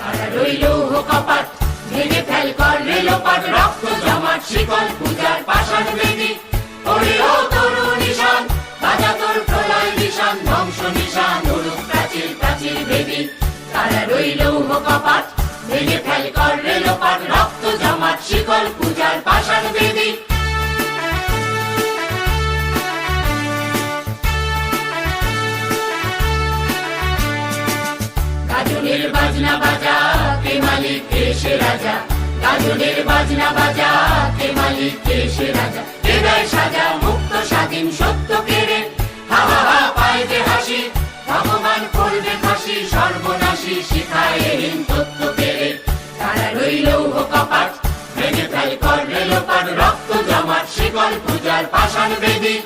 তারা রইল কপাট, ভেঙে ফেল কর রেলোপাট, রক্ত জমাট শিকল পূজার পাষাণ বেদী। ওরে ও তরু নিশান, বাজা তোর প্রলয় নিশান, ধ্বংস নিশান উড়ুক প্রাচীর প্রাচীর বেদী। তারা রইল কপাট, ভেঙে ফেল কর রেলোপাট, রক্ত জমাট শিকল পূজার পাষাণ বেদী। গাজনের বাজনা বাজা, কে মালিক কে সে রাজা। গাজনের বাজনা বাজা, কে মালিক কে সে রাজা। কে দেয় সাজা মুক্ত স্বাধীন সত্য কেড়ে, হা হা হা পায় যে হাসি, ভগবান করবে ফাঁসি সর্বনাশী শিখায় হীন তত্ত্ব কেড়ে। তারা রইল কপাট, ভেঙে ফেল কর রেলোপাট, রক্ত জমাট শিকল পূজার পাষাণ বেদী।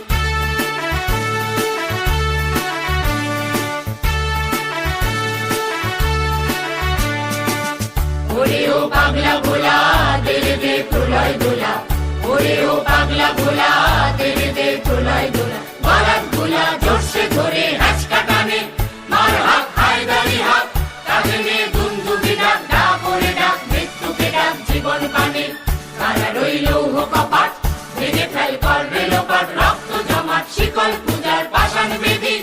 ওরে ও পাগলা ভোলা, তেরে দে প্রলয় দোলা। ওরে ও পাগলা ভোলা, তেরে দে প্রলয় দোলা। বারাত ভোলা জোরসে ধরে হ্যাচকা টানে, মার হাত হায়দারি হাত, কাঁধে নিয়ে দুন্দুবি ডাক, ডাক ওরে ডাক, মৃত্যুকে ডাক জীবন পানে। তারা রইল কপাট, ভেঙে ফেল কর রেলোপাট, রক্ত জমাট শিকল পূজার পাষাণ বেদী।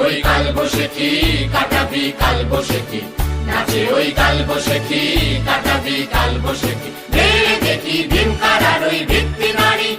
ওই কাল বসেছি কাটাবি কাল বসেছি, নাচে ওই কাল বসেছি কাটাবি কাল বসেছি। দেখি ভীমকার আর ওই ভিত্তি নারী,